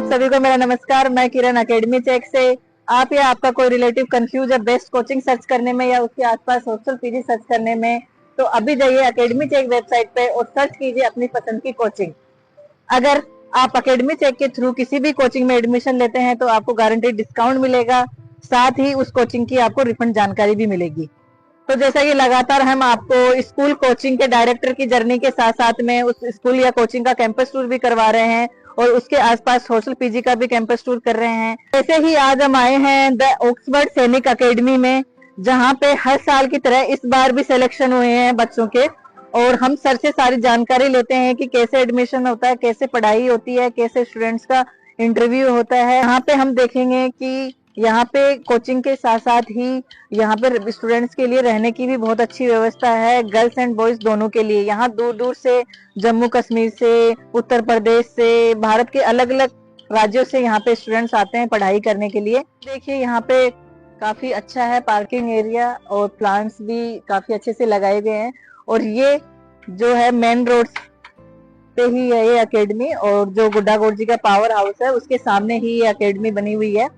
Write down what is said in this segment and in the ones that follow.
आप सभी को मेरा नमस्कार। मैं किरण अकेडमी चेक से। आप या आपका कोई रिलेटिव कंफ्यूज है बेस्ट कोचिंग सर्च करने में या उसके आसपास हॉस्टल पीजी सर्च करने में, तो अभी जाइए अकेडमी चेक वेबसाइट पे और सर्च कीजिए अपनी पसंद की कोचिंग। अगर आप अकेडमी चेक के थ्रू किसी भी कोचिंग में एडमिशन लेते हैं तो आपको गारंटेड डिस्काउंट मिलेगा, साथ ही उस कोचिंग की आपको रिफंड जानकारी भी मिलेगी। तो जैसा कि लगातार हम आपको स्कूल कोचिंग के डायरेक्टर की जर्नी के साथ साथ में उस स्कूल या कोचिंग का कैंपस टूर भी करवा रहे हैं और उसके आसपास हॉस्टल पीजी का भी कैंपस टूर कर रहे हैं। ऐसे ही आज हम आए हैं द ऑक्सफोर्ड सैनिक अकेडमी में, जहां पे हर साल की तरह इस बार भी सिलेक्शन हुए हैं बच्चों के, और हम सर से सारी जानकारी लेते हैं कि कैसे एडमिशन होता है, कैसे पढ़ाई होती है, कैसे स्टूडेंट्स का इंटरव्यू होता है। यहाँ पे हम देखेंगे कि यहाँ पे कोचिंग के साथ साथ ही यहाँ पे स्टूडेंट्स के लिए रहने की भी बहुत अच्छी व्यवस्था है, गर्ल्स एंड बॉयज दोनों के लिए। यहाँ दूर दूर से, जम्मू कश्मीर से, उत्तर प्रदेश से, भारत के अलग अलग राज्यों से यहाँ पे स्टूडेंट्स आते हैं पढ़ाई करने के लिए। देखिए यहाँ पे काफी अच्छा है पार्किंग एरिया और प्लांट्स भी काफी अच्छे से लगाए गए हैं। और ये जो है मेन रोड पे ही है ये अकेडमी, और जो गुड्डा गोरजी का पावर हाउस है उसके सामने ही ये अकेडमी बनी हुई है।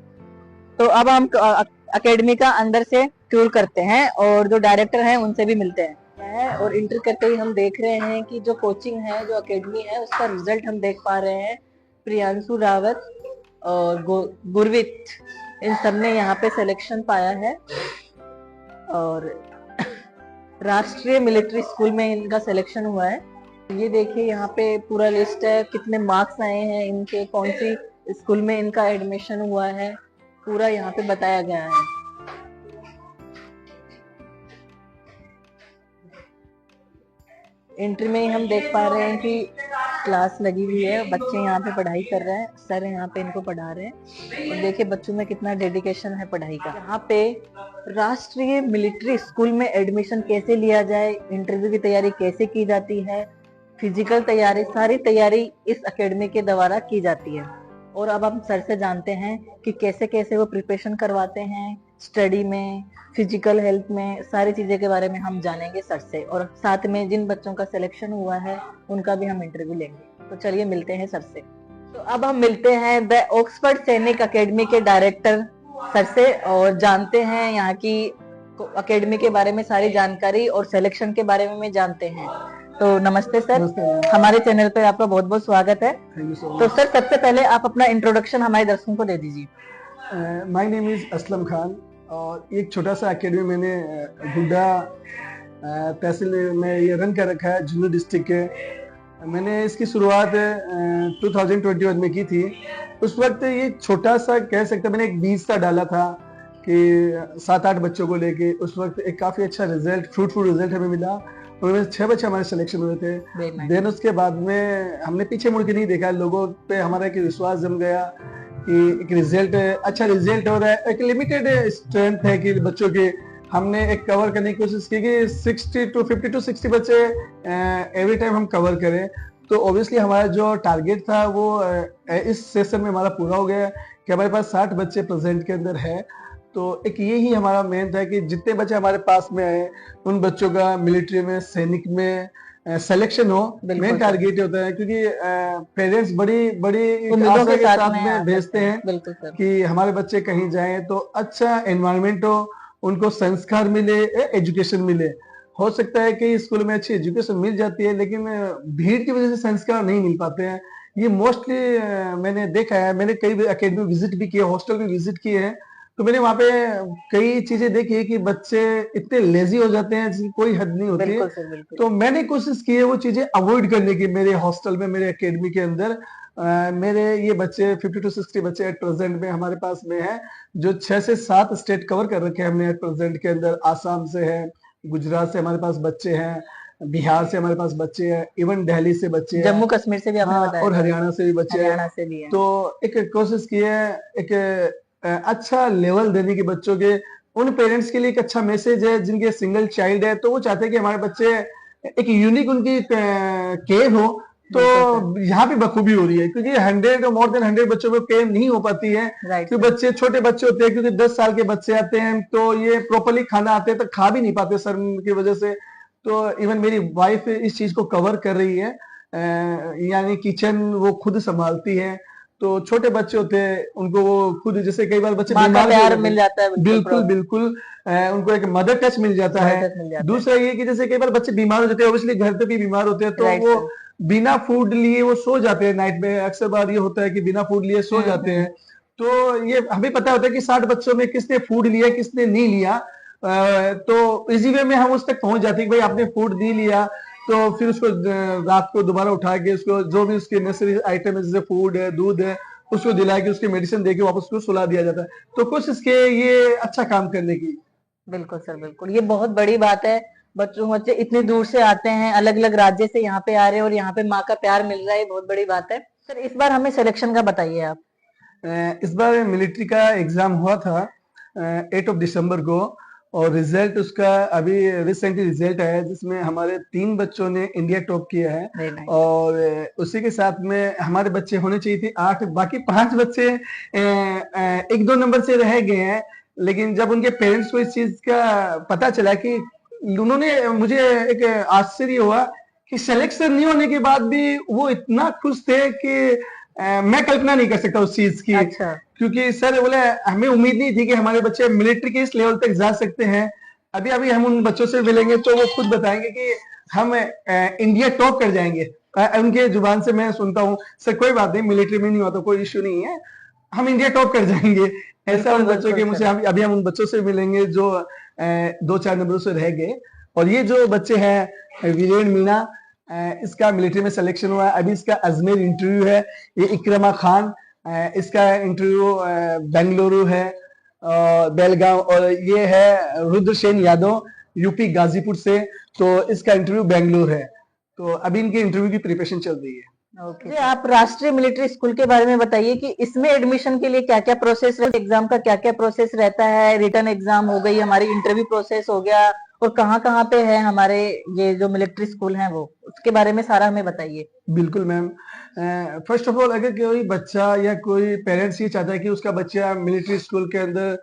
तो अब हम अकेडमी का अंदर से टूर करते हैं और जो डायरेक्टर हैं उनसे भी मिलते हैं। और इंटर करते ही हम देख रहे हैं कि जो कोचिंग है, जो अकेडमी है, उसका रिजल्ट हम देख पा रहे हैं। प्रियांशु रावत और गुरवित, इन सब ने यहाँ पे सिलेक्शन पाया है और राष्ट्रीय मिलिट्री स्कूल में इनका सिलेक्शन हुआ है। ये देखिए यहाँ पे पूरा लिस्ट है, कितने मार्क्स आए हैं इनके, कौन सी स्कूल में इनका एडमिशन हुआ है, पूरा यहाँ पे बताया गया है। एंट्री में ही हम देख पा रहे हैं कि क्लास लगी हुई है, बच्चे यहाँ पे पढ़ाई कर रहे हैं, सर यहाँ पे इनको पढ़ा रहे हैं। और देखिए बच्चों में कितना डेडिकेशन है पढ़ाई का। यहाँ पे राष्ट्रीय मिलिट्री स्कूल में एडमिशन कैसे लिया जाए, इंटरव्यू की तैयारी कैसे की जाती है, फिजिकल तैयारी, सारी तैयारी इस अकेडमी के द्वारा की जाती है। और अब हम सर से जानते हैं कि कैसे कैसे वो प्रिपरेशन करवाते हैं स्टडी में, फिजिकल हेल्थ में, सारी चीजें के बारे में हम जानेंगे सर से। और साथ में जिन बच्चों का सिलेक्शन हुआ है उनका भी हम इंटरव्यू लेंगे। तो चलिए मिलते हैं सर से। तो अब हम मिलते हैं द ऑक्सफोर्ड सैनिक अकेडमी के डायरेक्टर सर से और जानते हैं यहाँ की अकेडमी के बारे में सारी जानकारी और सिलेक्शन के बारे में जानते हैं। तो नमस्ते सर, हमारे चैनल पे आपका बहुत बहुत स्वागत है। तो सर सबसे पहले आप अपना इंट्रोडक्शन हमारे दर्शकों को दे दीजिए। My name is Aslam Khan और एक छोटा सा अकेडमी मैंने गुड्डा तहसील में ये रन कर रखा है, झुंझुनू डिस्ट्रिक्ट के। मैंने इसकी शुरुआत 2021 में की थी। उस वक्त ये छोटा सा कह सकते मैंने एक बीज सा डाला था कि 7-8 बच्चों को लेके। उस वक्त एक काफ़ी अच्छा रिजल्ट, फ्रूटफुल रिजल्ट हमें मिला। उनमें 6 बच्चे हमारे सिलेक्शन हुए थे। देन उसके बाद में हमने पीछे मुड़ के नहीं देखा, लोगों पे हमारा एक विश्वास जम गया कि एक रिजल्ट, अच्छा रिजल्ट हो रहा है। एक लिमिटेड स्ट्रेंथ है कि बच्चों के, हमने एक कवर करने की कोशिश की कि 50 to 60 बच्चे एवरी टाइम हम कवर करें। तो ऑब्वियसली हमारा जो टारगेट था वो इस सेशन में हमारा पूरा हो गया कि हमारे पास 60 बच्चे प्रेजेंट के अंदर है। तो एक यही हमारा मेन था कि जितने बच्चे हमारे पास में आए उन बच्चों का मिलिट्री में, सैनिक में सिलेक्शन हो, मेन टारगेट होता है। क्योंकि पेरेंट्स बड़ी बड़ी आशा के साथ में भेजते हैं कि हमारे बच्चे कहीं जाएं तो अच्छा एनवायरनमेंट हो, उनको संस्कार मिले, एजुकेशन मिले। हो सकता है कि स्कूल में अच्छी एजुकेशन मिल जाती है लेकिन भीड़ की वजह से संस्कार नहीं मिल पाते हैं। ये मोस्टली मैंने देखा है। मैंने कई अकेडमी विजिट भी किए, हॉस्टल भी विजिट किए हैं। तो मैंने वहाँ पे कई चीजें देखी है कि बच्चे इतने लेजी हो जाते हैं जिसकी कोई हद नहीं होती है। तो मैंने कोशिश की है वो चीजें अवॉइड करने की। मेरे हॉस्टल में, मेरे अकेडमी के अंदर मेरे ये बच्चे 50 to 60 बच्चे एट प्रेजेंट में हमारे पास में है, जो 6 से 7 स्टेट कवर कर रखे हैं हमने एट प्रेजेंट के अंदर। आसाम से है, गुजरात से हमारे पास बच्चे हैं, बिहार से हमारे पास बच्चे हैं, इवन दिल्ली से बच्चे हैं, जम्मू कश्मीर से भी आपने बताया, और हरियाणा से भी बच्चे हैं। तो एक कोशिश की है, एक अच्छा लेवल देने की बच्चों के। उन पेरेंट्स के लिए एक अच्छा मैसेज है जिनके सिंगल चाइल्ड है, तो वो चाहते हैं कि हमारे बच्चे एक यूनिक उनकी केयर हो। तो यहाँ पे बखूबी हो रही है क्योंकि 100 मोर देन 100 बच्चों को केयर नहीं हो पाती है। क्योंकि बच्चे छोटे बच्चे होते हैं, क्योंकि 10 साल के बच्चे आते हैं तो ये प्रॉपरली खाना आते हैं तो खा भी नहीं पाते सर की वजह से। तो इवन मेरी वाइफ इस चीज को कवर कर रही है, यानी किचन वो खुद संभालती है। तो छोटे बच्चे होते हैं, उनको वो खुद, जैसे कई बार बच्चे माँ का बीमार भी हो प्यार जाते मिल हैं। जाता है, बिल्कुल बिल्कुल, उनको एक मदर टच मिल जाता है। मदद मिल जाता है। दूसरा ये कि जैसे कई बार बच्चे बीमार हो जाते हैं, ऑब्वियसली घर पे भी बीमार होते हैं, तो राइट वो सर। बिना फूड लिए वो सो जाते हैं नाइट में। अक्सर बार ये होता है कि बिना फूड लिए सो जाते हैं। तो ये हमें पता होता है कि 60 बच्चों में किसने फूड लिया किसने नहीं लिया, तो इजी वे में हम उस तक पहुंच जाते हैं कि भाई आपने फूड नहीं लिया, तो फिर उसको रात को दोबारा उठा के उसको जो भी उसके नेसेसरी आइटम है, जैसे फूड है, दूध है, उसको दिला के उसकी मेडिसिन देके वापस उसको सुला दिया जाता है। तो कुछ इसके ये अच्छा काम करने की। बिल्कुल सर, बिल्कुल, ये बहुत बड़ी बात है। बच्चे इतनी दूर से आते हैं, अलग अलग राज्य से यहाँ पे आ रहे हैं और यहाँ पे माँ का प्यार मिल रहा है, बहुत बड़ी बात है। सर इस बार हमें सिलेक्शन का बताइए आप। इस बार मिलिट्री का एग्जाम हुआ था 8 दिसंबर को, और रिजल्ट उसका अभी रिसेंटली रिजल्ट आया है, जिसमें हमारे 3 बच्चों ने इंडिया टॉप किया है। और उसी के साथ में हमारे बच्चे होने चाहिए थे 8, बाकी 5 बच्चे 1-2 नंबर से रह गए हैं। लेकिन जब उनके पेरेंट्स को इस चीज का पता चला कि उन्होंने, मुझे एक आश्चर्य हुआ कि सिलेक्शन नहीं होने के बाद भी वो इतना खुश थे कि मैं कल्पना नहीं कर सकता उस चीज की। अच्छा। क्योंकि सर बोले हमें उम्मीद नहीं थी कि हमारे बच्चे मिलिट्री के इस लेवल तक जा सकते हैं। अभी अभी हम उन बच्चों से मिलेंगे तो वो खुद बताएंगे कि हम इंडिया टॉप कर जाएंगे। उनके जुबान से मैं सुनता हूँ, सर कोई बात नहीं, मिलिट्री में नहीं हुआ तो कोई इश्यू नहीं है, हम इंडिया टॉप कर जाएंगे। ऐसा उन बच्चों के मुझे से अभी हम उन बच्चों से मिलेंगे जो 2-4 नंबरों से रह गए। और ये जो बच्चे हैं, वीरेन मीना, इसका मिलिट्री में सिलेक्शन हुआ है। अभी इसका अजमेर इंटरव्यू है। ये इक्रमा खान, इसका इंटरव्यू बेंगलुरु है, बेलगांव। और ये है रुद्रसेन यादव, यूपी गाजीपुर से, तो इसका इंटरव्यू बेंगलुरु है। तो अभी इनके इंटरव्यू की प्रिपरेशन चल रही है। ओके। आप राष्ट्रीय मिलिट्री स्कूल के बारे में बताइए कि इसमें एडमिशन के लिए क्या क्या प्रोसेस, एग्जाम का क्या क्या प्रोसेस रहता है। रिटर्न एग्जाम हो गई, हमारी इंटरव्यू प्रोसेस हो गया, और कहाँ कहाँ पे है हमारे ये जो मिलिट्री स्कूल हैं, वो उसके बारे में सारा हमें बताइए। बिल्कुल मैम। फर्स्ट ऑफ ऑल, अगर कोई बच्चा या कोई पेरेंट्स ये चाहता है कि उसका बच्चा मिलिट्री स्कूल के अंदर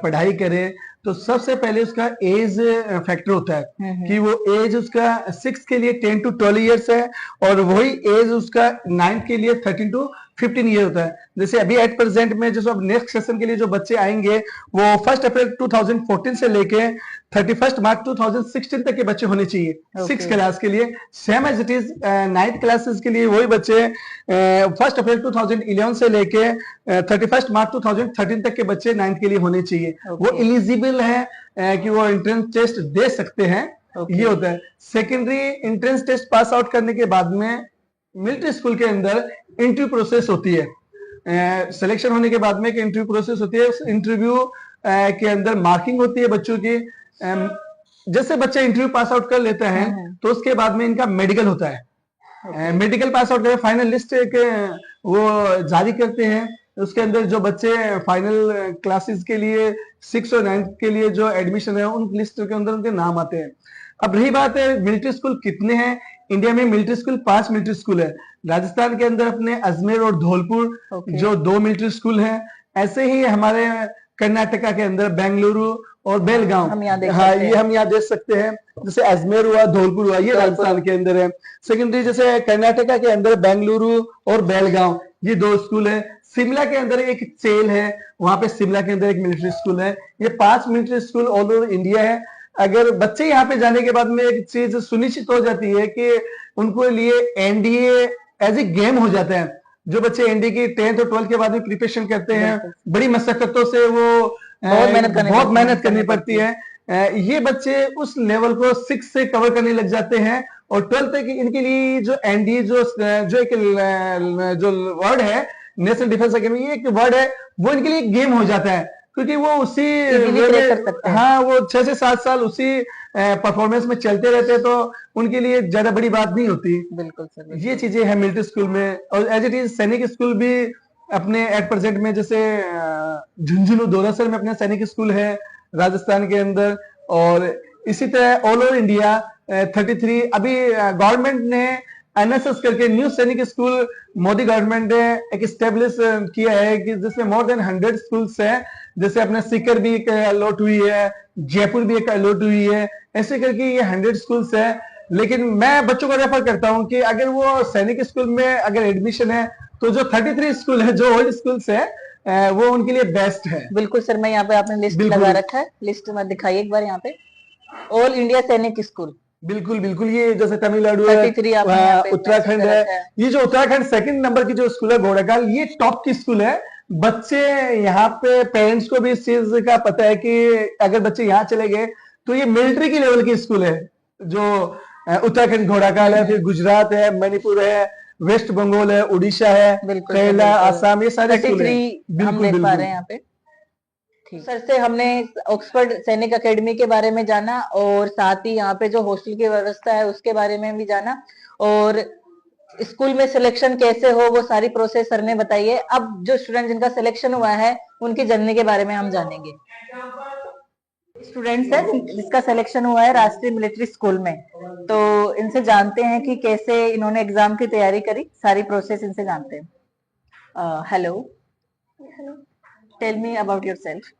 पढ़ाई करे, तो सबसे पहले उसका एज फैक्टर होता है कि वो एज उसका 6 के लिए 10 to 12 ईयर्स है, और वही एज उसका 9 के लिए 13 to 15 ईयर होता है। जैसे अभी एट प्रेजेंट में जो नेक्स्ट सेशन के लिए जो बच्चे आएंगे, वो 1 अप्रैल 2014 से लेके 31 मार्च 2016 तक के बच्चे होने चाहिए। 6 क्लास के लिए same as it is 9th classes के लिए वही बच्चे 1 अप्रैल 2011 से लेके 31 मार्च 2013 तक के बच्चे 9th के लिए होने चाहिए। वो एलिजिबल है कि वो एंट्रेंस टेस्ट दे सकते हैं। ये होता है। Secondary entrance test pass out करने के बाद में मिलिट्री स्कूल के अंदर इंटरव्यू प्रोसेस होती है। सिलेक्शन होने के बाद में एक इंटरव्यू प्रोसेस होती है। उस इंटरव्यू के अंदर मार्किंग होती है बच्चों की। जैसे बच्चा इंटरव्यू पास आउट कर लेता है, तो उसके बाद में इनका मेडिकल होता है। मेडिकल पास आउट कर फाइनल लिस्ट वो जारी करते हैं। उसके अंदर जो बच्चे फाइनल क्लासेस के लिए 6 और 9 के लिए जो एडमिशन है, उन लिस्ट के अंदर उनके नाम आते हैं। अब रही बात है मिलिट्री स्कूल कितने हैं, इंडिया में मिलिट्री स्कूल 5 मिलिट्री स्कूल है। राजस्थान के अंदर अपने अजमेर और धौलपुर जो 2 मिलिट्री स्कूल हैं। ऐसे ही हमारे कर्नाटका के अंदर बेंगलुरु और बेलगांव, हाँ ये हम यहाँ देख सकते हैं। जैसे अजमेर हुआ, धौलपुर हुआ, ये राजस्थान के अंदर है। सेकेंडरी जैसे कर्नाटका के अंदर बेंगलुरु और बेलगांव, ये 2 स्कूल है। शिमला के अंदर एक चेल है, वहां पे शिमला के अंदर एक मिलिट्री स्कूल है। ये 5 military school all over India है। अगर बच्चे यहाँ पे जाने के बाद में एक चीज सुनिश्चित हो जाती है कि उनको लिए एनडीए एज ए गेम हो जाता है। जो बच्चे एनडीए की 10th और 12th के बाद में प्रिपरेशन करते हैं, बड़ी मशक्कतों से वो बहुत मेहनत करनी पड़ती है। ये बच्चे उस लेवल को 6 से कवर करने लग जाते हैं, और 12th तक इनके लिए जो एनडीए जो एक जो वर्ड है नेशनल डिफेंस अकेडमी, ये एक वर्ड है, वो इनके लिए गेम हो जाता है। क्योंकि वो उसी हाँ वो 6 से 7 साल उसी परफॉर्मेंस में चलते रहते हैं, तो उनके लिए ज्यादा बड़ी बात नहीं होती। बिल्कुल सर, ये चीजें हैं मिलिट्री स्कूल में। और एज इट इज सैनिक स्कूल भी अपने एट प्रेजेंट में, जैसे झुंझुनू दोरासर में अपना सैनिक स्कूल है राजस्थान के अंदर। और इसी तरह ऑल ओवर इंडिया 33 अभी गवर्नमेंट ने एनएसएस करके न्यू सैनिक स्कूल मोदी गवर्नमेंट ने एक स्टेब्लिश किया है कि जिसमें मोर देन 100 स्कूल्स है। जैसे अपने सीकर भी एक अलॉट हुई है, जयपुर भी एक अलॉट हुई है, ऐसे करके ये 100 स्कूल्स है। लेकिन मैं बच्चों को रेफर करता हूं कि अगर वो सैनिक स्कूल में अगर एडमिशन है, तो जो 33 स्कूल है, जो ओल्ड स्कूल्स है, वो उनके लिए बेस्ट है। बिल्कुल सर, मैं यहाँ पे आपने लिस्ट बिल्कुल। लगा रखा है, लिस्ट में दिखाइए एक बार यहाँ पे। ऑल इंडिया सैनिक स्कूल, बिल्कुल बिल्कुल, ये जैसे तमिलनाडु है, 33 आपने यहाँ पे उत्तराखंड mention कर है, रखा है। ये जो उत्तराखंड सेकंड नंबर की जो स्कूल है घोड़ाकाल, ये टॉप की स्कूल है। बच्चे यहाँ पे, पेरेंट्स को भी इस चीज का पता है कि अगर बच्चे यहाँ चले गए तो ये मिलिट्री की लेवल की स्कूल है। जो उत्तराखंड घोड़ाकाल है, फिर गुजरात है, मणिपुर है, वेस्ट बंगाल है, उड़ीसा है, बिल्कुल केरला, बिल्कुल। आसाम, ये सारे स्कूल है। 33 हम देख पा रहे हैं यहाँ पे। सर से हमने ऑक्सफोर्ड सैनिक एकेडमी के बारे में जाना, और साथ ही यहाँ पे जो हॉस्टल की व्यवस्था है उसके बारे में भी जाना, और स्कूल में सिलेक्शन कैसे हो वो सारी प्रोसेस सर ने बताई है। अब जो स्टूडेंट जिनका सिलेक्शन हुआ है उनकी जर्नी के बारे में हम जानेंगे। स्टूडेंट्स है जिसका सिलेक्शन हुआ है राष्ट्रीय मिलिट्री स्कूल में, तो इनसे जानते हैं कि कैसे इन्होंने एग्जाम की तैयारी करी, सारी प्रोसेस इनसे जानते हैं। Hello, tell me about yourself.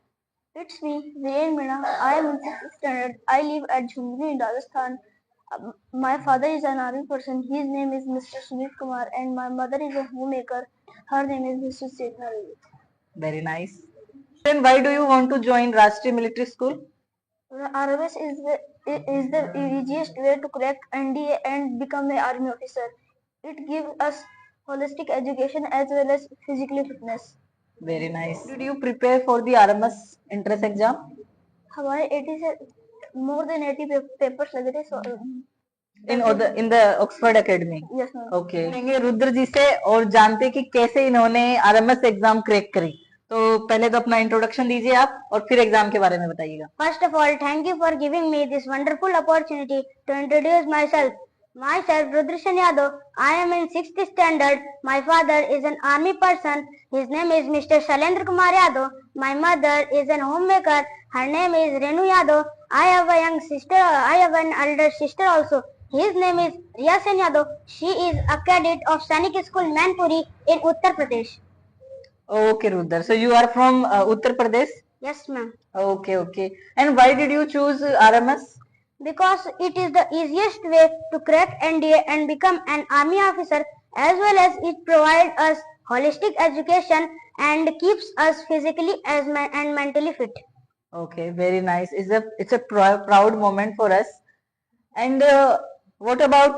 It's me, Zain Mina. I am in 6th standard. I live at Jhumri in Rajasthan. My father is an army person. His name is Mr. Sumit Kumar, and my mother is a homemaker. Her name is Mrs. Chetna Devi. Very nice. Then why do you want to join Rashtriya Military School? RMS is the easiest way to crack NDA and become an army officer. It gives us holistic education as well as physical fitness. Very nice. Did you prepare for the RMS entrance exam? हमारे 80 से more than 80 papers लगे थे, in the Oxford Academy. Yes ma'am. Okay. लेंगे रुद्र जी से और जानते कि कैसे इन्होंने RMS एग्जाम क्रैक करी। तो पहले तो अपना इंट्रोडक्शन दीजिए आप, और फिर एग्जाम के बारे में बताइएगा। First of all, thank you for giving me this wonderful opportunity to introduce myself. Myself, Rudrashan Yadav. I am in 6th standard. My father is an army person. His name is Mr. Shalendra Kumar Yadav. My mother is an homemaker. Her name is Renu Yadav. I have a young sister. I have an elder sister also. His name is Riya Sen Yadav. She is a cadet of Sainik School Manpuri in Uttar Pradesh. Okay, Rudra. So you are from Uttar Pradesh? Yes, ma'am. Okay, okay. And why did you choose RMS? Because it is the easiest way to crack NDA and become an army officer, as well as it provides us holistic education and keeps us physically and mentally fit. Okay, very nice. It's a proud moment for us. And what about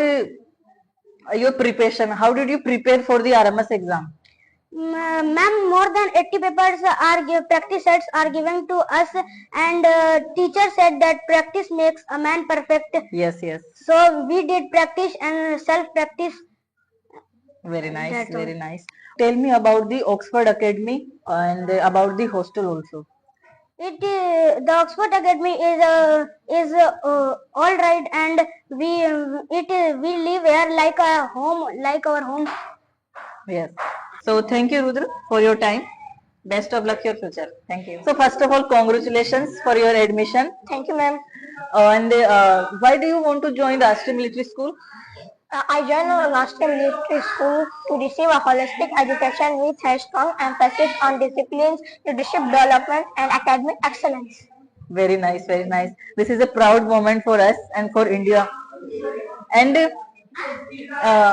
your preparation? How did you prepare for the RMS exam? Ma'am, more than 80 papers practice sets are given to us, and teacher said that practice makes a man perfect. Yes, yes. So we did practice and self-practice. Very nice, That's all. very nice. Tell me about the Oxford Academy and about the hostel also. The Oxford Academy is all right, and we live here like a home, like our home. Yes. So thank you, Rudra, for your time. Best of luck your future. Thank you. So first of all, congratulations for your admission. Thank you, ma'am. And why do you want to join the Rashtriya Military School? I joined the Rashtriya Military School to receive a holistic education with a strong emphasis on disciplines, leadership development, and academic excellence. Very nice, very nice. This is a proud moment for us and for India. And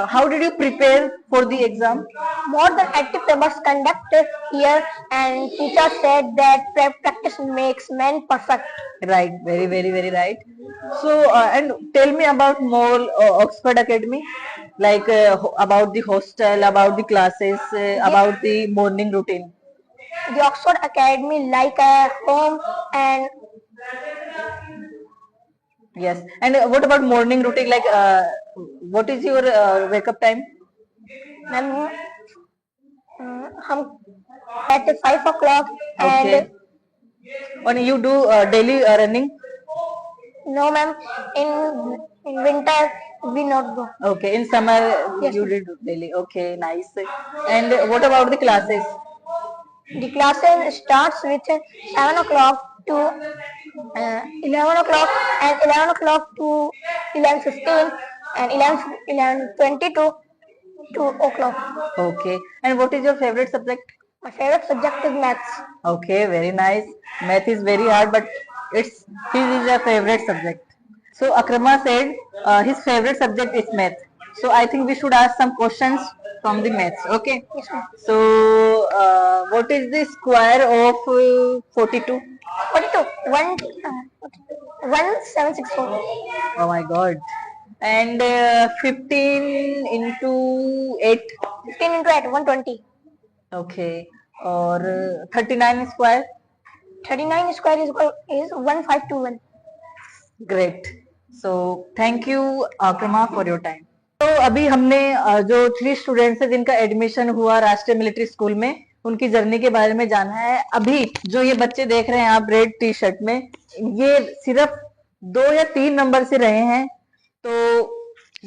how did you prepare for the exam? More than 80 papers conducted here, and teacher said that practice makes men perfect. Right, very, very, very right. So, and tell me about more Oxford Academy, like about the hostel, about the classes, about the morning routine. The Oxford Academy like a home, and Yes, and what about morning routine? Like, what is your wake up time? ma'am, हम at 5 o'clock, Okay. And you do daily running? no ma'am, in winter we not go. Okay, in summer Yes, you did daily. Okay, nice. And what about the classes? The classes starts with 7 o'clock to 11 o'clock, and 11 o'clock to 11:15, and 11:20 to 2 o'clock. Okay, and what is your favorite subject? My favorite subject is maths. Okay, very nice. Math is very hard, but his is a favorite subject. So Akrama said his favorite subject is math. So I think we should ask some questions from the maths. Okay. Yes, ma'am. So, what is the square of 42? 42. 1764. Oh my God. And 15 into 8. 15 into 8, 120. Okay. Or 39 square. 39 square is 1521. Great so thank you आक्रमा for your time. तो अभी हमने जो 3 students हैं जिनका admission हुआ राष्ट्रीय military school में, उनकी जर्नी के बारे में जाना है। अभी जो ये बच्चे देख रहे हैं आप रेड टी शर्ट में, ये सिर्फ 2 या 3 नंबर से रहे हैं, तो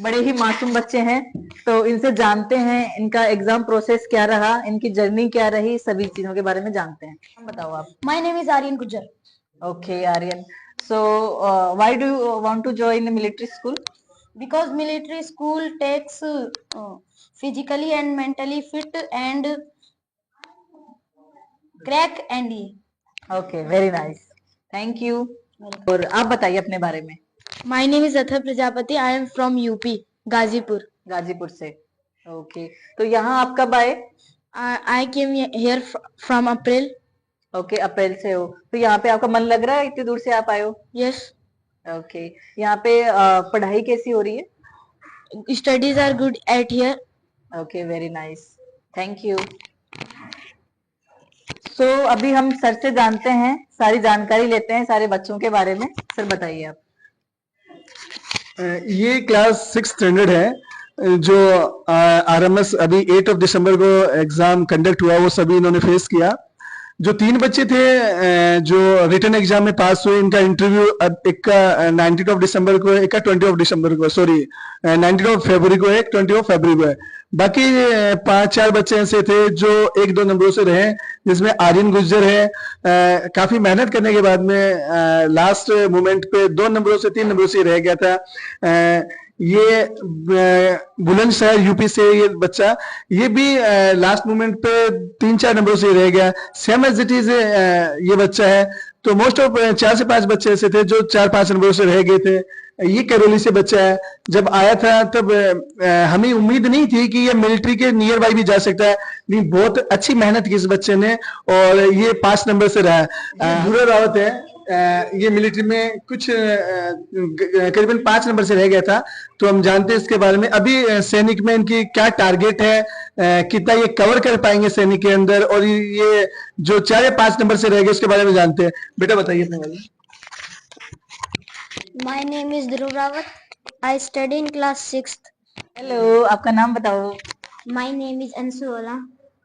बड़े ही मासूम बच्चे हैं। तो इनसे जानते हैं इनका एग्जाम प्रोसेस क्या रहा, इनकी जर्नी क्या रही, सभी चीजों के बारे में जानते हैं। बताओ आप। My name is Aryan Gujjar. Okay, Aryan. So, why do you want to join the military school? Because military school takes physically and mentally fit and crack and Okay, very nice. Thank you. और आप बताइए अपने बारे में। My name is Athar Prajapati. I am from UP, Gazipur. Ghazipur से। Okay, तो यहाँ आप कब आए? I came here from April. Okay, April से हो, तो यहाँ पे आपका मन लग रहा है? इतनी दूर से आप आए हो? Yes. ओके, यहाँ पे पढ़ाई कैसी हो रही है? Studies are good at here. Okay, very nice, thank you. So अभी हम सर से जानते हैं, सारी जानकारी लेते हैं सारे बच्चों के बारे में। सर बताइए आप। ये क्लास 6 स्टैंडर्ड है। जो आरएमएस अभी 8 दिसंबर को एग्जाम कंडक्ट हुआ, वो सभी इन्होंने फेस किया। जो 3 बच्चे थे जो रिटर्न एग्जाम में पास हुए, इनका इंटरव्यू एक का 19 दिसंबर को, एक का 20 दिसंबर को, सॉरी 19 फरवरी को, एक 20 फरवरी को है। बाकी 5-4 बच्चे ऐसे थे जो 1-2 नंबरों से रहे, जिसमें आर्यन गुज्जर है। काफी मेहनत करने के बाद में लास्ट मोमेंट पे 2 नंबरों से 3 नंबरों से रह गया था। ये बुलंदशहर यूपी से ये बच्चा, ये भी लास्ट मोमेंट पे 3-4 नंबरों से रह गया। सेम एज इट इज ये बच्चा है। तो मोस्ट ऑफ 4 से 5 बच्चे ऐसे थे जो 4-5 नंबरों से रह गए थे। ये करौली से बच्चा है। जब आया था तब हमें उम्मीद नहीं थी कि ये मिलिट्री के नियर बाई भी जा सकता है, लेकिन बहुत अच्छी मेहनत की इस बच्चे ने और ये 5 नंबर से रहा है। बुरा रावत है, ये मिलिट्री में कुछ करीबन 5 नंबर से रह गया था। तो हम जानते हैं इसके बारे में। अभी सैनिक में इनकी क्या टारगेट है, कितना ये कवर कर पाएंगे सैनिक के अंदर, और ये जो 4 या 5 नंबर से रह गए उसके बारे में जानते हैं। बेटा बताइए अपने बारे में। My name is Dhruv Rawat. I study in class 6th. Hello, आपका नाम बताओ। My name is Ansu Ola.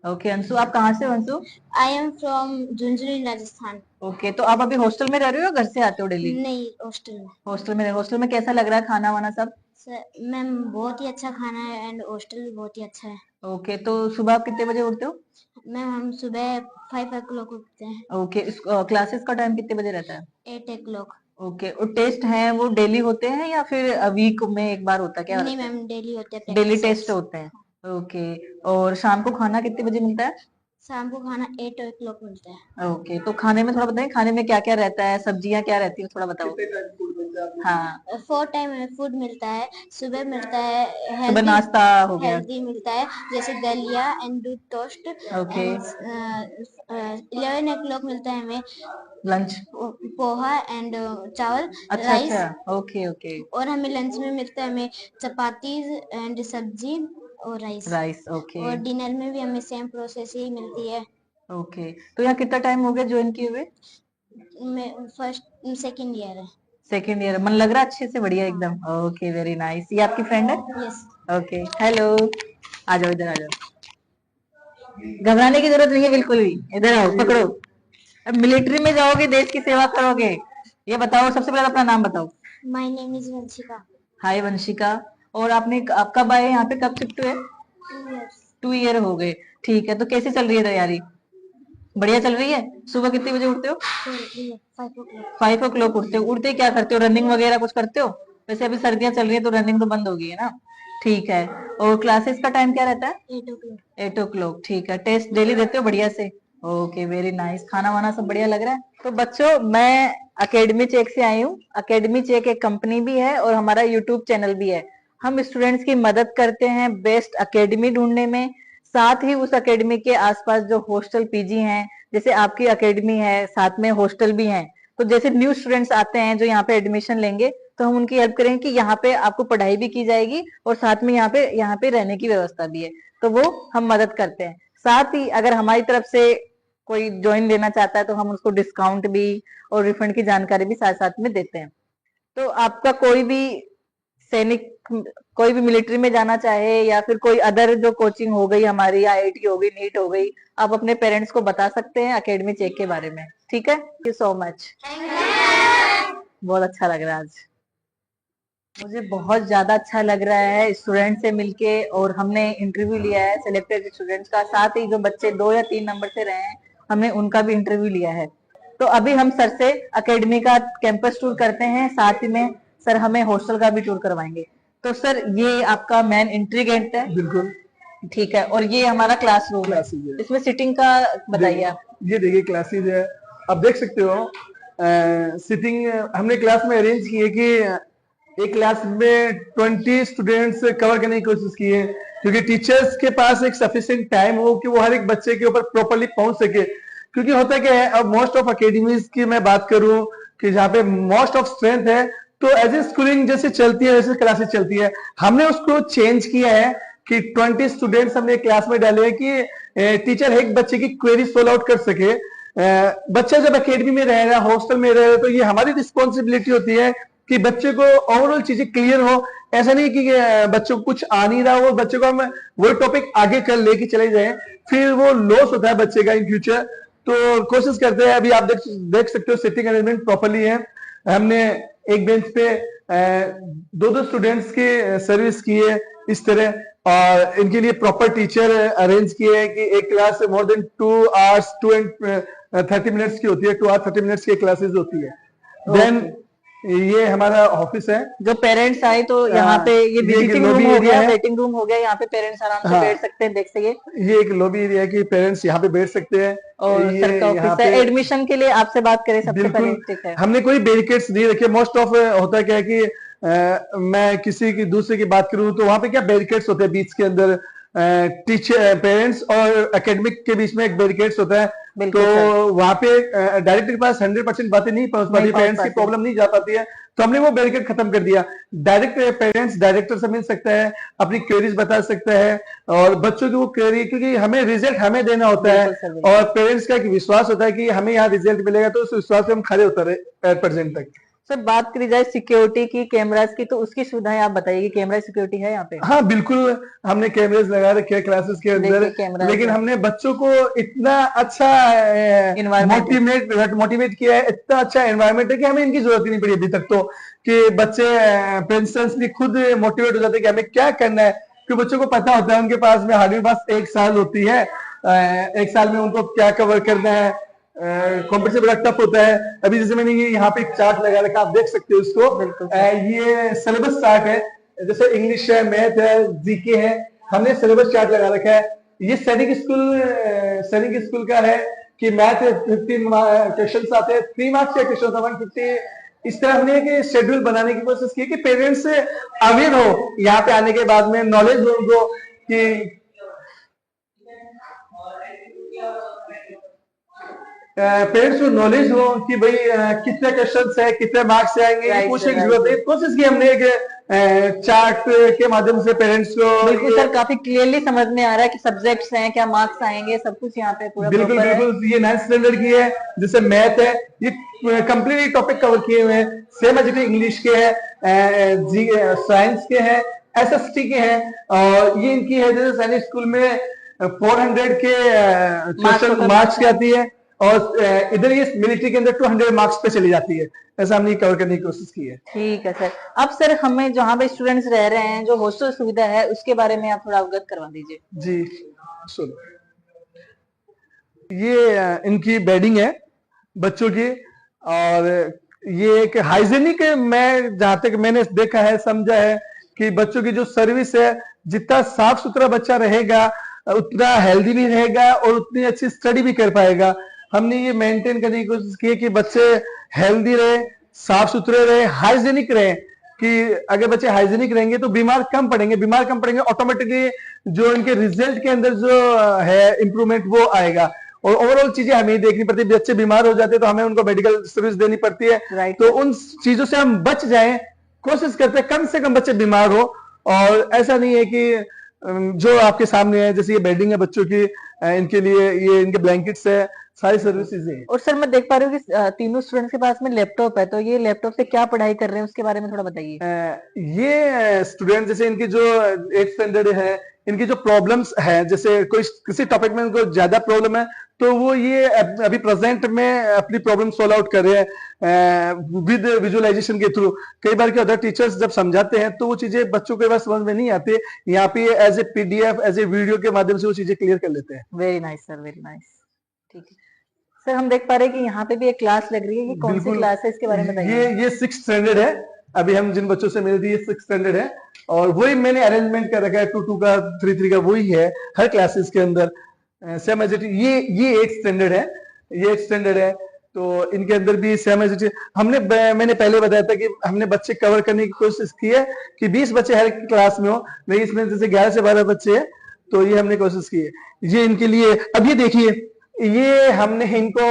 Okay, Anshu, आप कहाँ से हो Anshu? I am from Junjuni, Rajasthan. Okay, तो आप अभी हॉस्टल में रह रहे हो या घर से आते हो डेली? नहीं, हॉस्टल में। हॉस्टल में कैसा लग रहा है खाना वाना सब? मैम बहुत ही अच्छा खाना है एंड हॉस्टल भी बहुत ही अच्छा है। ओके, तो सुबह आप कितने बजे उठते हो? मैम हम सुबह 5 o'clock उठते हैं। ओके, क्लासेस का टाइम कितने बजे रहता है? 8 o'clock। ओके, और टेस्ट हैं वो डेली होते हैं या फिर वीक में एक बार होता है क्या? नहीं मैम, डेली होते हैं। डेली टेस्ट होते हैं। ओके, और शाम को खाना कितने बजे मिलता है? शाम को खाना 8 o'clock मिलता है। ओके, तो खाने में थोड़ा बताइए, खाने में क्या क्या रहता है, सब्जियां क्या रहती है, थोड़ा बताओ। हाँ, 4 टाइम में फूड मिलता है। सुबह मिलता है सुबह नाश्ता हो गया। हेल्दी मिलता है, जैसे दलिया एंड दूध टोस्ट। ओके, 11 o'clock मिलता है हमें लंच। पोहा एंड चावल, अच्छा राइस। अच्छा, ओके ओके, और हमें लंच में मिलता है हमें चपाती एंड सब्जी और राइस। ओके और डिनर में भी हमें सेम प्रोसेस ही मिलती है। ओके। तो यहाँ कितना टाइम हो गया ज्वाइन किए हुए? सेकंड ईयर है। Second year. मन लग रहा है अच्छे से? बढ़िया एकदम। Okay, very nice. ये आपकी फ्रेंड है? यस। ओके, हेलो, आ जाओ इधर आ जाओ। घबराने की जरूरत नहीं है बिल्कुल भी। इधर आओ, पकड़ो। अब मिलिट्री में जाओगे, देश की सेवा करोगे। ये बताओ, सबसे पहले अपना नाम बताओ। My name is Vanshika. Hi Vanshika. और आप कब आए यहाँ पे, कब शिफ्ट हुए? 2 years। 2 ईयर हो गए। ठीक है, तो कैसे चल रही है तैयारी? बढ़िया चल रही है। सुबह कितने बजे उठते हो? 5 o'clock। 5 o'clock उठते हो। उठते क्या करते हो, रनिंग वगैरह कुछ करते हो? वैसे अभी सर्दियां चल रही है तो रनिंग तो बंद होगी है ना। ठीक है, और क्लासेस का टाइम क्या रहता है? 8 o'clock। 8 o'clock। ठीक है, टेस्ट डेली देते हो बढ़िया से? Okay, very nice. खाना वाना सब बढ़िया लग रहा है? तो बच्चों, मैं अकेडमी चेक से आई हूँ। अकेडमी चेक एक कंपनी भी है और हमारा यूट्यूब चैनल भी है। हम स्टूडेंट्स की मदद करते हैं बेस्ट एकेडमी ढूंढने में, साथ ही उस एकेडमी के आसपास जो हॉस्टल पीजी हैं, जैसे आपकी एकेडमी है साथ में हॉस्टल भी हैं, तो जैसे न्यू स्टूडेंट्स आते हैं जो यहाँ पे एडमिशन लेंगे तो हम उनकी हेल्प करेंगे कि यहाँ पे आपको पढ़ाई भी की जाएगी और साथ में यहाँ पे रहने की व्यवस्था भी है, तो वो हम मदद करते हैं। साथ ही अगर हमारी तरफ से कोई ज्वाइन लेना चाहता है तो हम उसको डिस्काउंट भी और रिफंड की जानकारी भी साथ साथ में देते हैं। तो आपका कोई भी सैनिक, कोई भी मिलिट्री में जाना चाहे या फिर कोई अदर जो कोचिंग हो गई हमारी, आईआईटी हो गई, नीट हो गई, आप अपने पेरेंट्स को बता सकते हैं एकेडमी चेक के बारे में। ठीक है, थैंक यू सो मच, बहुत अच्छा लग रहा है आज, मुझे बहुत ज्यादा अच्छा लग रहा है स्टूडेंट से मिलके। और हमने इंटरव्यू लिया है सिलेक्टेड स्टूडेंट्स का, साथ ही जो बच्चे 2 या 3 नंबर से रहे हैं हमने उनका भी इंटरव्यू लिया है। तो अभी हम सर से एकेडमी का कैंपस टूर करते हैं, साथ ही में सर हमें हॉस्टल का भी टूर करवाएंगे। तो सर ये आपका मेन एंट्री गेट है, बिल्कुल ठीक है, और ये हमारा क्लासरूम है, क्लासेज है। इसमें सिटिंग का बताइए आप। ये देखिए क्लासेज है, आप देख सकते हो सिटिंग हमने क्लास में अरेंज की है कि एक क्लास में 20 स्टूडेंट्स कवर करने की कोशिश की है, क्योंकि टीचर्स के पास एक सफिशिएंट टाइम हो कि वो हर एक बच्चे के ऊपर प्रॉपर्ली पहुंच सके। क्योंकि होता क्या है, अब मोस्ट ऑफ अकेडमीज की मैं बात करूं कि जहाँ पे मोस्ट ऑफ स्ट्रेंथ है, तो एज ए स्कूलिंग जैसे चलती है वैसे क्लासेस चलती है। हमने उसको चेंज किया है कि 20 स्टूडेंट्स हमने क्लास में डाले हैं कि टीचर एक बच्चे की क्वेरी सोल्व आउट कर सके। बच्चा जब एकेडमी में रह रहा है, हॉस्टल में रह रहा है, तो ये हमारी रिस्पॉन्सिबिलिटी होती है कि बच्चे को ओवरऑल चीजें क्लियर हो। ऐसा नहीं कि बच्चों को कुछ आ नहीं रहा हो, बच्चे को हम वो टॉपिक आगे कर लेके चले जाए, फिर वो लॉस होता है बच्चे का इन फ्यूचर। तो कोशिश करते हैं, अभी आप देख सकते हो सिटिंग अरेंजमेंट प्रॉपर्ली है। हमने एक बेंच पे 2-2 स्टूडेंट्स की सर्विस की है इस तरह, और इनके लिए प्रॉपर टीचर अरेंज किए हैं कि एक class more than 2 hours 2 and 30 minutes की होती है, 2 hours 30 minutes की क्लासेस होती है। देन ये हमारा ऑफिस है। जो पेरेंट्स आए तो यहाँ पे ये विजिटिंग रूम हो गया, वेटिंग रूम हो गया, यहाँ पे पेरेंट्स आराम से बैठ सकते हैं, देख सके। ये एक लॉबी एरिया है कि पेरेंट्स यहाँ पे बैठ सकते हैं। और सर का ऑफिस है, एडमिशन के लिए आपसे बात करें सबसे पहले, ठीक है। हमने कोई बैरिकेड्स नहीं रखे। मोस्ट ऑफ होता क्या है कि मैं किसी की दूसरे की बात करूं तो वहां पे क्या बैरिकेड्स होते हैं बीच के अंदर, टीचर पेरेंट्स और एकेडमिक के बीच में एक बैरिकेड्स होता है, तो वहां पे डायरेक्ट के पास 100% बातें नहीं पहुंच पाती, पेरेंट्स की प्रॉब्लम नहीं जा पाती है, तो हमने वो बैरिकेड खत्म कर दिया। डायरेक्ट पेरेंट्स डायरेक्टर से मिल सकता है, अपनी क्वेरीज बता सकता है, और बच्चों की वो क्वेरी, क्योंकि हमें रिजल्ट हमें देना होता है और पेरेंट्स का एक विश्वास होता है कि हमें यहाँ रिजल्ट मिलेगा, तो उस विश्वास पे हम खड़े उतरे प्रेजेंट तक। सर बात करी जाए सिक्योरिटी की, कैमरास की, तो उसकी सुविधाएं आप बताइए कि कैमरा सिक्योरिटी है यहाँ पे? हाँ बिल्कुल, हमने कैमरेज लगा रखे हैं क्लासेस के अंदर, लेकिन हमने बच्चों को इतना अच्छा मोटिवेट किया है, इतना अच्छा एनवायरमेंट है कि हमें इनकी जरूरत ही नहीं पड़ी अभी तक, तो कि बच्चे प्रिंसिपल्स खुद मोटिवेट हो जाते हैं कि हमें क्या करना है, क्योंकि बच्चों को पता होता है उनके पास में हार्डली पास 1 साल होती है, 1 साल में उनको क्या कवर करना है। कॉम्पिटिशन बड़ा टफ होता है। अभी जैसे मैंने ये यहाँ पे एक चार्ट लगा रखा, आप देख सकते हो इसको, ये सिलेबस चार्ट है, जैसे इंग्लिश है, मैथ है, जीके है, हमने सिलेबस चार्ट लगा रखा है। ये सैनिक स्कूल का है कि मैथ 15 क्वेश्चन आते हैं, 3 मार्क्स के क्वेश्चन 150। इस तरह हमने एक शेड्यूल बनाने की कोशिश की कि पेरेंट्स अवेयर हो यहाँ पे आने के बाद में, नॉलेज हो उनको कि पेरेंट्स को नॉलेज हो कि भाई कितने क्वेश्चंस है, कितने मार्क्स से आएंगे, पूछने की जरूरत है। कोशिश की हमने एक चार्ट के माध्यम से पेरेंट्स को। बिल्कुल सर, काफी क्लियरली समझ में आ रहा है कि सब्जेक्ट्स हैं, क्या मार्क्स आएंगे, सब कुछ यहाँ पे पूरा बिल्कुल बिल्कुल। ये 9th स्टैंडर्ड की है, जैसे मैथ है, ये कंप्लीट टॉपिक कवर किए हुए हैं। सेम एज इंग्लिश के है, साइंस के हैं, SST के हैं, और ये इनकी है जैसे सैनिक स्कूल में 400 के क्वेश्चन मार्क्स की आती है, और इधर ये मिलिट्री के अंदर 200 मार्क्स पे चली जाती है। ऐसा हमने कवर करने की कोशिश की है। ठीक है सर। अब सर हमें जहाँ पे स्टूडेंट्स रह रहे हैं, जो हॉस्टल सुविधा है, उसके बारे में आप थोड़ा अवगत करवा दीजिए। जी सुनो, ये इनकी बेडिंग है बच्चों की, और ये एक हाइजेनिक, मैं जहां तक मैंने देखा है, समझा है कि बच्चों की जो सर्विस है, जितना साफ सुथरा बच्चा रहेगा उतना हेल्दी भी रहेगा और उतनी अच्छी स्टडी भी कर पाएगा। हमने ये मेंटेन करने की कोशिश की है कि बच्चे हेल्दी रहे, साफ सुथरे रहे, हाइजेनिक रहे, कि अगर बच्चे हाइजीनिक रहेंगे तो बीमार कम पड़ेंगे, ऑटोमेटिकली जो इनके रिजल्ट के अंदर जो है इंप्रूवमेंट वो आएगा। और ओवरऑल चीजें हमें ही देखनी पड़ती है, बच्चे बीमार हो जाते हैं तो हमें उनको मेडिकल सर्विस देनी पड़ती है। Right. तो उन चीजों से हम बच जाएं, कोशिश करते हैं कम से कम बच्चे बीमार हो। और ऐसा नहीं है कि जो आपके सामने है, जैसे ये बेडिंग है बच्चों की, इनके लिए ये इनके ब्लैंकेट्स है, सारी सर्विसेज है। और सर मैं देख पा रही हूँ कि तीनों स्टूडेंट्स के पास में लैपटॉप है, तो ये लैपटॉप से क्या पढ़ाई कर रहे हैं उसके बारे में थोड़ा बताइए। ये स्टूडेंट जैसे इनकी जो 8th स्टैंडर्ड है, इनकी जो प्रॉब्लम्स है, जैसे कोई किसी टॉपिक में इनको ज्यादा प्रॉब्लम है तो वो ये अभी प्रेजेंट में अपनी प्रॉब्लम सॉल्व आउट कर रहे हैं विद विजुअलाइजेशन के थ्रू। कई बार के अदर टीचर्स जब समझाते हैं तो वो चीजें बच्चों के पास समझ में नहीं आती, यहाँ पे as a PDF as a video के माध्यम से वो चीजें क्लियर कर लेते हैं। Very nice sir, very nice. ठीक है सर, हम देख पा रहे हैं कि यहाँ पे भी एक क्लास लग रही है, ये कौन सी बिल्कुल। क्लास है इसके बारे में बताइए। ये 6th स्टैंडर्ड है, अभी हम जिन बच्चों से मिले थे ये 6th स्टैंडर्ड है, और वही मैंने अरेंजमेंट कर रखा है 2 का 3 का वही है हर क्लासेस के अंदर सेम एज इट। ये 8th स्टैंडर्ड है, ये 8th स्टैंडर्ड है, तो इनके अंदर भी सेम एज इट। मैंने पहले बताया था कि हमने बच्चे कवर करने की कोशिश की है कि 20 बच्चे हर क्लास में हो, लेकिन इसमें जैसे 11 से 12 बच्चे हैं तो ये हमने कोशिश की है। ये इनके लिए, अब ये देखिए, ये हमने इनको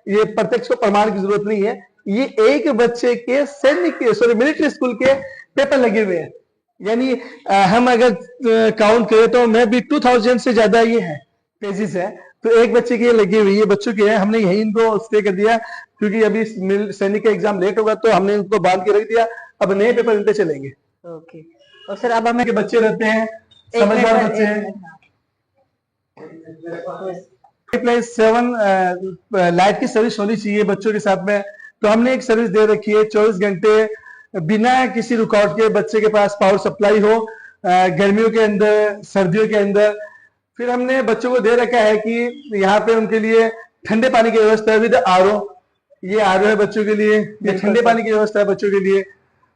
ये प्रत्यक्ष को प्रमाण की जरूरत नहीं है, ये एक बच्चे के सैनिक मिलिट्री स्कूल के पेपर लगे हुए हैं, यानी हम अगर काउंट करें तो मैं भी 2000 से ज्यादा ये है पेजेस है, तो एक बच्चे की लगी हुई है, बच्चों के हैं। हमने यही इनको स्टे कर दिया क्योंकि अभी सैनिक का एग्जाम लेट होगा तो हमने इनको बांध के रख दिया, अब नए पेपर इनके चलेंगे। ओके, और सर अब हमें के बच्चे रहते हैं, समझदार बच्चे हैं। 7 लाइट की सर्विस होनी चाहिए बच्चों के साथ में, तो हमने एक सर्विस दे रखी है 24 घंटे बिना किसी रुकावट के बच्चे के पास पावर सप्लाई हो, गर्मियों के अंदर, सर्दियों के अंदर। फिर हमने बच्चों को दे रखा है कि यहाँ पे उनके लिए ठंडे पानी की व्यवस्था है विद RO, ये RO है बच्चों के लिए, ये ठंडे पानी की व्यवस्था है बच्चों के लिए।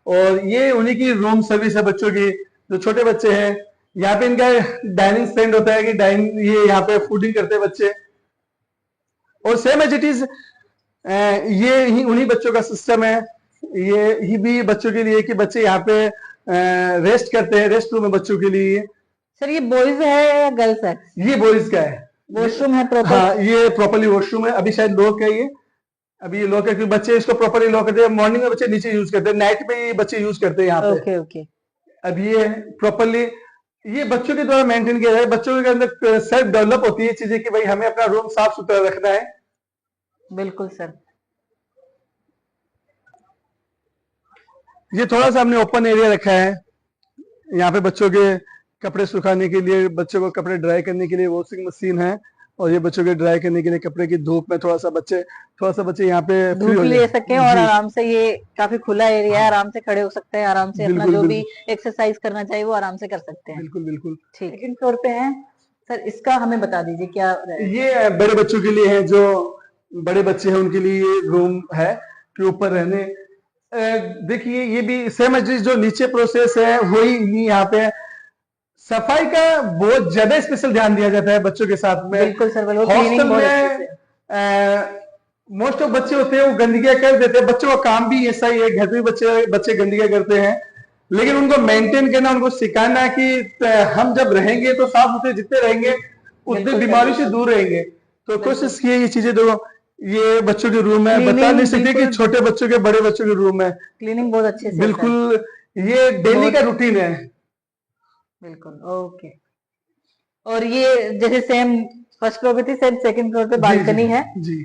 और ये उन्हीं की रूम सर्विस है बच्चों की, जो छोटे बच्चे हैं। यहाँ पे इनका डाइनिंग स्टैंड होता है कि ये यहाँ पे फूडिंग करते हैं बच्चे। और सेम एज इट इज ये ही उन्हीं बच्चों का सिस्टम है, ये ही भी बच्चों के लिए कि बच्चे यहाँ पे रेस्ट करते हैं, रेस्ट रूम है बच्चों के लिए। सर ये बॉयज है या गर्ल्स है? ये बॉयज का है, वॉशरूम है प्रॉपर? हाँ, ये प्रॉपरली वॉशरूम है। अभी शायद लॉक है, ये अभी ये लॉक है क्योंकि बच्चे इसको प्रॉपरली लॉक करते हैं। मॉर्निंग में बच्चे नीचे यूज करते हैं, नाइट में ये बच्चे यूज करते हैं यहाँ पे। Okay okay. अब ये प्रॉपरली ये बच्चों के द्वारा मेंटेन किया जाए, बच्चों के अंदर सेल्फ डेवलप होती है चीजें कि भाई हमें अपना रूम साफ सुथरा रखना है। बिल्कुल सर। ये थोड़ा सा हमने ओपन एरिया रखा है, यहाँ पे बच्चों के कपड़े सुखाने के लिए, बच्चों को कपड़े ड्राई करने के लिए वॉशिंग मशीन है, और ये बच्चों के ड्राई करने के लिए कपड़े की धूप में थोड़ा सा बच्चे यहाँ पे धूप ले सके और आराम से, ये काफी खुला एरिया है, आराम से खड़े हो सकते हैं, आराम से अपना जो भी एक्सरसाइज करना चाहिए वो आराम से कर सकते हैं। बिल्कुल बिल्कुल। ठीक, सेकंड फ्लोर पे है सर, इसका हमें बता दीजिए क्या। ये बड़े बच्चों के लिए है, जो बड़े बच्चे हैं उनके लिए ये रूम है कि ऊपर रहने। देखिए ये भी सेम एज जो नीचे प्रोसेस है वही यहाँ पे। सफाई का बहुत ज्यादा स्पेशल ध्यान दिया जाता है बच्चों के साथ में। बिल्कुल सर, हॉस्टल में मोस्ट ऑफ बच्चे होते हैं वो गंदगियां कर देते हैं, बच्चों का काम भी ऐसा ही है, घर पे बच्चे गंदगियां करते हैं, लेकिन उनको मेंटेन करना, उनको सिखाना कि हम जब रहेंगे तो साफ सुथरे जितने रहेंगे उतने बीमारी से दूर रहेंगे। तो कोशिश की ये चीजें दो। ये बच्चों के रूम है, बता नहीं सकते कि छोटे बच्चों के बड़े बच्चों के रूम है। क्लीनिंग बहुत अच्छे से, बिल्कुल ये डेली का रूटीन है। बिल्कुल ओके। और ये जैसे सेम फर्स्ट फ्लोर पे थी, सेम सेकंड फ्लोर पे बालकनी है जी।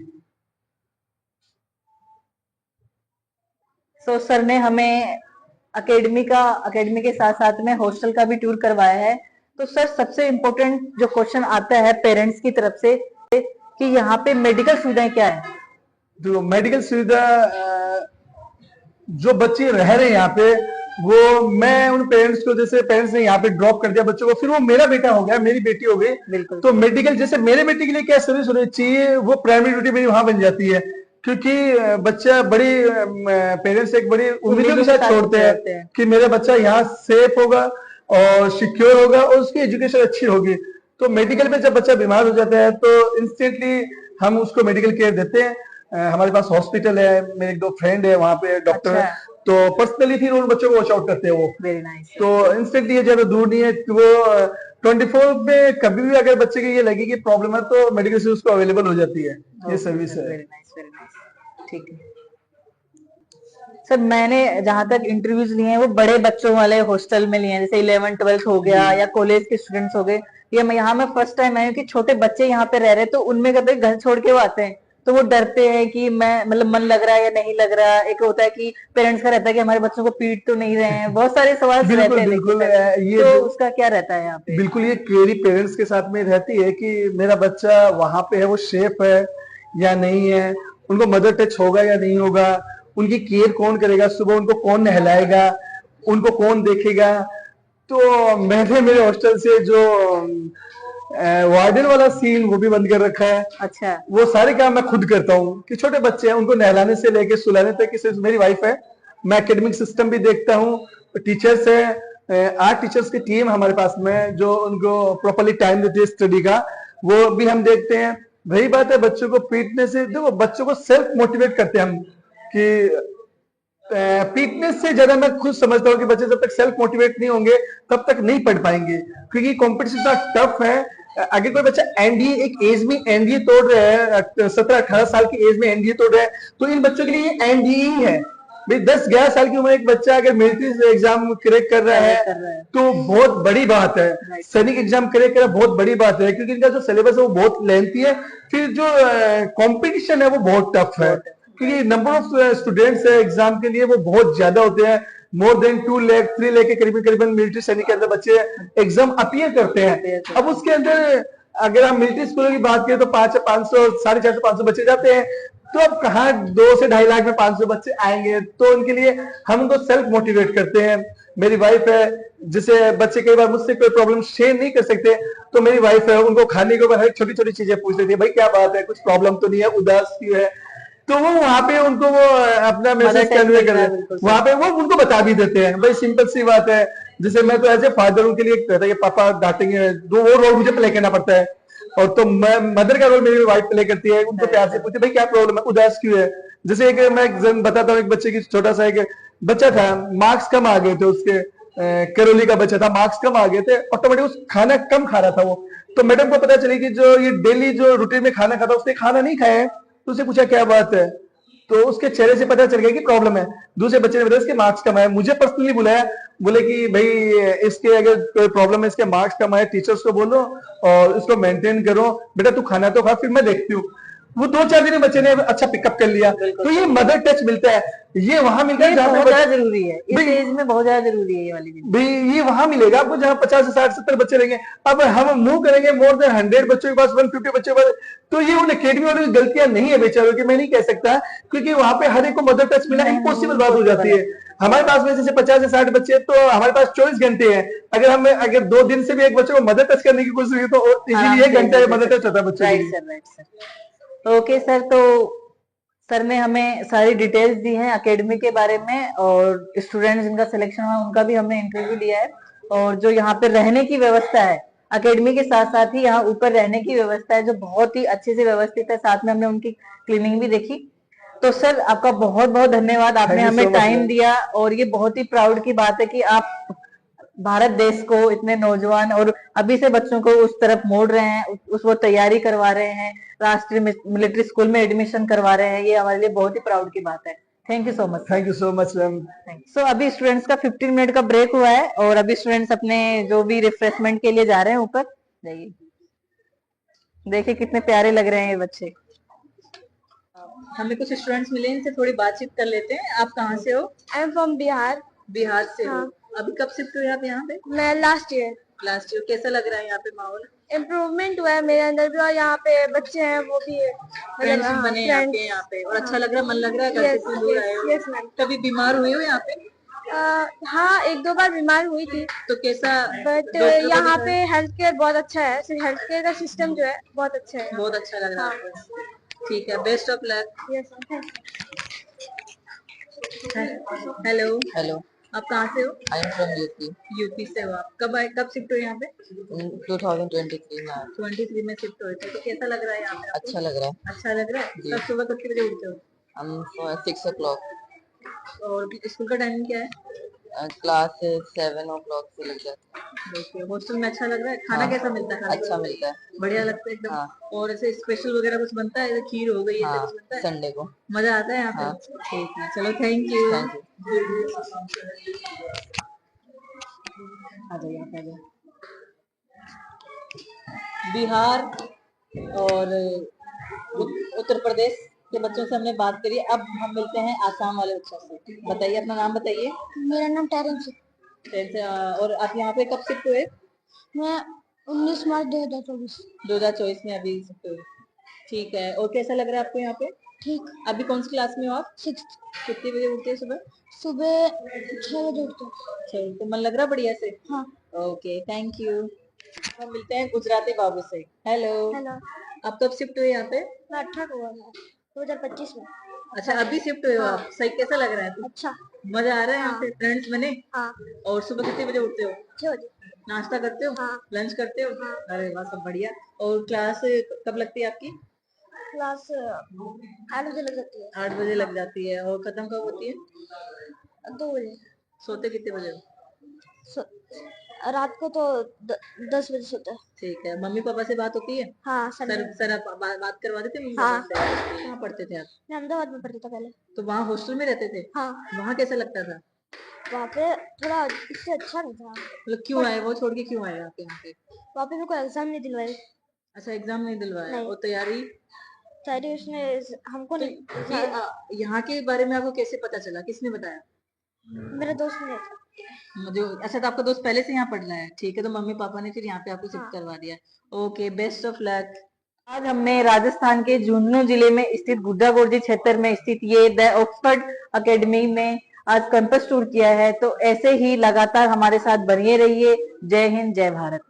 सो सर ने हमें अकेडमी के साथ साथ में हॉस्टल का भी टूर करवाया है। तो सर सबसे इम्पोर्टेंट जो क्वेश्चन आता है पेरेंट्स की तरफ से कि यहाँ पे मेडिकल सुविधाएं क्या है? जो मेडिकल सुविधा जो बच्चे रह रहे हैं यहाँ पे, वो मैं उन पेरेंट्स को, जैसे पेरेंट्स ने यहाँ पे ड्रॉप कर दिया बच्चों को, फिर वो मेरा बेटा हो गया, मेरी बेटी हो गई, तो मेडिकल जैसे मेरे बेटे के लिए क्या सर्विस होनी चाहिए, वो प्राइमरी ड्यूटी मेरी वहां बन जाती है। क्योंकि बच्चा बड़ी पेरेंट्स एक बड़ी उम्मीदों के साथ छोड़ते हैं कि मेरा बच्चा यहाँ सेफ होगा और सिक्योर होगा और उसकी एजुकेशन अच्छी होगी। तो मेडिकल में जब बच्चा बीमार हो जाता है तो इंस्टेंटली हम उसको मेडिकल केयर देते हैं। हमारे पास हॉस्पिटल है, मेरे 2 फ्रेंड है वहाँ पे डॉक्टर, तो पर्सनली फिर उन बच्चों को वॉच आउट करते हैं वो। Very nice. तो इंस्टेंटली ये ज्यादा दूर नहीं है, तो वो 24 में कभी भी अगर बच्चे की ये लगे कि प्रॉब्लम है तो मेडिकल से उसको अवेलेबल हो जाती है, ये सर्विस है। Very nice, very nice. ठीक है सर, मैंने जहां तक इंटरव्यूज लिए हैं वो बड़े बच्चों वाले हॉस्टल में लिए हैं, जैसे 11 12 हो गया या कॉलेज के स्टूडेंट्स हो गए। ये मैं यहाँ मैं फर्स्ट टाइम आई हूँ कि छोटे बच्चे यहाँ पे रह रहे हैं, तो उनमें कहते हैं घर छोड़ के वो आते हैं तो वो डरते हैं कि मैं मतलब मन लग रहा है या नहीं लग रहा। एक होता है कि पेरेंट्स का रहता है कि हमारे बच्चों को पीट तो नहीं रहे हैं, बहुत सारे सवाल रहते बिल्कुल हैं बिल्कुल, ये तो उसका क्या रहता है यहाँ पे? बिल्कुल ये क्वेरी पेरेंट्स के साथ में रहती है कि मेरा बच्चा वहां पे है वो सेफ है या नहीं है, उनको मदर टच होगा या नहीं होगा, उनकी केयर कौन करेगा, सुबह उनको कौन नहलाएगा, उनको कौन देखेगा। तो मैंने मेरे हॉस्टल से जो वार्डन वाला सीन वो भी बंद कर रखा है। अच्छा। वो सारे काम मैं खुद करता हूँ कि छोटे बच्चे हैं उनको नहलाने से लेके सुलाने तक, सिर्फ मेरी वाइफ है। मैं एकेडमिक सिस्टम भी देखता हूँ, टीचर्स है, 8 टीचर्स की टीम हमारे पास में जो उनको प्रॉपरली टाइम देती है स्टडी का, वो भी हम देखते हैं। वही बात है बच्चों को पीटने से, देखो बच्चों को सेल्फ मोटिवेट करते हैं हम कि पीटने से ज्यादा मैं खुद समझता हूँ कि बच्चे जब तक सेल्फ मोटिवेट नहीं होंगे तब तक नहीं पढ़ पाएंगे, क्योंकि कॉम्पिटिशन इतना टफ है। अगर कोई बच्चा एनडीए एक एज में एनडीए तोड़ रहा है, 17-18 साल की एज में एनडीए तोड़ रहा है, तो इन बच्चों के लिए ये एनडीए ही है भाई। 10-11 साल की उम्र एक बच्चा अगर मिलिट्री एग्जाम क्रैक कर रहा है तो बहुत बड़ी बात है। सैनिक एग्जाम क्रैक करना बहुत बड़ी बात है, क्योंकि इनका जो सिलेबस है वो बहुत लेंथी है, फिर जो कंपटीशन है वो बहुत टफ है, क्योंकि नंबर ऑफ स्टूडेंट्स है एग्जाम के लिए वो बहुत ज्यादा होते हैं। मोर देन 2 लाख 3 लाख के करीबन मिलिट्री सैनिक के अंदर बच्चे एग्जाम अपीयर करते हैं। अब उसके अंदर अगर हम मिलिट्री स्कूलों की बात करें तो 500 450 बच्चे जाते हैं, तो अब कहाँ 2 से 2.5 लाख में 500 बच्चे आएंगे, तो उनके लिए हम उनको सेल्फ मोटिवेट करते हैं। मेरी वाइफ है, जिसे बच्चे कई बार मुझसे कोई प्रॉब्लम शेयर नहीं कर सकते, तो मेरी वाइफ है उनको खाने के ऊपर हर छोटी छोटी चीजें पूछ लेती है, भाई क्या बात है, कुछ प्रॉब्लम तो नहीं है, उदास क्यों है, तो वो वहां पे उनको वो अपना मैसेज कन्वे कर वहां पे वो उनको बता भी देते हैं। भाई सिंपल सी बात है, जैसे मैं तो एज ए फादर उनके लिए कहता है कि पापा डांटेंगे, वो रोल मुझे प्ले करना पड़ता है, और तो मैं मदर का रोल मेरी वाइफ प्ले करती है, उनको प्यार से पूछती है भाई क्या प्रॉब्लम है, उदास क्यों है। जैसे एक मैं बताता हूँ, एक बच्चे की छोटा सा एक बच्चा था, मार्क्स कम आ गए थे उसके, करोली का बच्चा था, मार्क्स कम आ गए थे, ऑटोमेटिक उस खाना कम खा रहा था वो। तो मैडम को पता चली कि जो ये डेली जो रूटीन में खाना खाता उसने खाना नहीं खाया है, तो उससे पूछा क्या बात है, तो उसके चेहरे से पता चल गया कि प्रॉब्लम है। दूसरे बच्चे ने बताया इसके मार्क्स कम आए, मुझे पर्सनली बुलाया, बोले कि भाई इसके अगर कोई प्रॉब्लम है, इसके मार्क्स कम आए, टीचर्स को बोलो और इसको मेंटेन करो, बेटा तू खाना तो खा, फिर मैं देखती हूँ। वो 2-4 दिन में बच्चे ने अच्छा पिकअप कर लिया। तो ये मदर टच मिलता है, ये वहां मिलता है जहाँ बहुत ज्यादा जरूरी है, इस एज में बहुत ज्यादा जरूरी है ये वाली चीज। भाई ये वहां मिलेगा आपको जहां 50 से 60 70 बच्चे रहेंगे। अब हम मूव करेंगे मोर देन 100 बच्चों के पास, 150 बच्चों के पास, तो ये उन अकेडमी वालों की गलतियां नहीं है बेचारों की, मैं नहीं कह सकता, क्योंकि वहां पे हर एक को मदर टच मिला इम्पॉसिबल बात हो जाती है। हमारे पास में जैसे 50 से 60 बच्चे तो हमारे पास 24 घंटे हैं, अगर 2 दिन से भी एक बच्चे को मदर टच करने की कोशिश की तो इजीली 1 घंटा मदर टच होता है बच्चे के लिए। ओके सर, तो सर ने हमें सारी डिटेल्स दी हैं एकेडमी के बारे में, और स्टूडेंट्स जिनका सिलेक्शन हुआ उनका भी हमने इंटरव्यू लिया है, और जो यहाँ पे रहने की व्यवस्था है एकेडमी के साथ साथ ही यहाँ ऊपर रहने की व्यवस्था है जो बहुत ही अच्छे से व्यवस्थित है, साथ में हमने उनकी क्लीनिंग भी देखी। तो सर आपका बहुत बहुत धन्यवाद, आपने हमें टाइम दिया, और ये बहुत ही प्राउड की बात है कि आप भारत देश को इतने नौजवान और अभी से बच्चों को उस तरफ मोड़ रहे हैं, उस वो तैयारी करवा रहे हैं, राष्ट्रीय मिलिट्री स्कूल में एडमिशन करवा रहे हैं, ये हमारे लिए बहुत ही प्राउड की बात है। Thank you so much. Thank you so much ma'am. So अभी स्टूडेंट्स का 15 मिनट का ब्रेक हुआ है, और अभी स्टूडेंट्स अपने जो भी रिफ्रेशमेंट के लिए जा रहे हैं ऊपर। जाइए, देखिए कितने प्यारे लग रहे हैं ये बच्चे। हमें कुछ स्टूडेंट्स मिले, इनसे थोड़ी बातचीत कर लेते हैं। आप कहाँ से हो? I am from Bihar. Bihar से हो? हाँ। अभी कब शिफ्ट हुए आप यहाँ पे? मैं लास्ट ईयर। Last year. कैसा लग रहा है यहाँ पे माहौल? इम्प्रूवमेंट हुआ है मेरे अंदर भी, और यहाँ पे बच्चे हैं वो भी फ्रेंड्स बने आपके यहाँ पे, और अच्छा लग रहा है, मन लग रहा है, घर से इतनी दूर आए हो। Yes ma'am. कभी बीमार हुए हो यहाँ पे? हाँ, 1-2 बार बीमार हुई थी। तो कैसा? बट यहाँ पे हेल्थ केयर बहुत अच्छा है, हेल्थ केयर का सिस्टम जो है बहुत अच्छा है। बहुत अच्छा लग रहा है आपको। ठीक है, best of luck. Yes. Hello. Hello, आप कहाँ से हो? I am from UP. UP से हो आप? कब आए, कब शिफ्ट हुए यहाँ पे? 2023 में आया। 23 में शिफ्ट हुए थे। तो कैसा लग रहा है यहाँ पे आपको? अच्छा लग रहा है। अच्छा लग रहा है। कब सुबह कितने बजे उठते हो? हम 6 o'clock। और स्कूल का टाइमिंग क्या है? क्लास 7 o'clock से लग जाती है। ओके, हॉस्टल में अच्छा लग रहा है? खाना हाँ, कैसा मिलता है? खाने अच्छा का मिलता है। बढ़िया लगता है एकदम। हाँ। और ऐसे स्पेशल वगैरह कुछ बनता है, जैसे खीर हो गई, ऐसे हाँ, कुछ बनता है? संडे को। मजा आता है यहाँ पे? हाँ। ठीक है, चलो थैंक यू। Thank you. आ जाइए, आप आ जाइए। बिहार और उत्तर प्रदेश के बच्चों से हमने बात करी, अब हम मिलते हैं आसाम वाले बच्चों से। बताइए, अपना नाम बताइए। मेरा नाम टैरेंस है। और आप यहाँ पे कब शिफ्ट हुए? मैं 19 मार्च 2024। 2024 में अभी शिफ्ट हुए। ठीक है, और कैसा लग रहा है आपको यहाँ पे? ठीक। अभी कौन सी क्लास में हो आप? 6th। कितने बजे उठते हैं सुबह? सुबह 6 बजे उठते हैं। अच्छा, तो मन लग रहा है बढ़िया से? हाँ। Okay, thank you. हम मिलते हैं गुजराती बाबू से। हेलो। हेलो। आप कब शिफ्ट हुए यहाँ पे? मैं 18 हुआ मैं 2025 में। अच्छा, अभी शिफ्ट हुए हो हाँ। आप? सही, कैसा लग रहा है? अच्छा। मजा आ रहा है यहाँ हाँ। पे? फ्रेंड्स बने? हाँ। और सुबह कितने बजे उठते हो? 6 बजे। नाश्ता करते हो? हाँ। लंच करते हो? हाँ। अरे वाह, सब बढ़िया। और क्लास कब लगती है आपकी? क्लास 8 बजे लग जाती है। 8 बजे लग जाती है। और खत्म कब होती है? 2 बजे। सोते कितने बजे हो? रात को तो 10 बजे सोते हैं। ठीक है, मम्मी पापा से बात होती है? हाँ, सर संडे। सर आप बात करवा देते मम्मी हाँ। पापा से? कहाँ पढ़ते थे आप? मैं अहमदाबाद में पढ़ता था पहले। तो वहाँ हॉस्टल में रहते थे? हाँ। वहाँ कैसा लगता था? वहाँ पे थोड़ा इससे अच्छा नहीं था। मतलब क्यों आए, वो छोड़ के क्यों आए आप यहाँ पे? वहाँ पे मेरे को एग्जाम नहीं दिलवाए। अच्छा, एग्जाम नहीं दिलवाया? नहीं। और तैयारी? तैयारी उसमें हमको तो नहीं। यहाँ के बारे में आपको कैसे पता चला, किसने बताया? मेरे दोस्त ने। जो, अच्छा, तो आपका दोस्त पहले से यहाँ पढ़ रहा है? ठीक है, तो मम्मी पापा ने फिर यहाँ पे आपको शिफ्ट हाँ। करवा दिया। Okay, best of luck. आज हमने राजस्थान के झुंझुनू जिले में स्थित गुड्डा गोरजी क्षेत्र में स्थित ये द ऑक्सफोर्ड एकेडमी में आज कैंपस टूर किया है। तो ऐसे ही लगातार हमारे साथ बनिए रहिए। जय हिंद, जय भारत।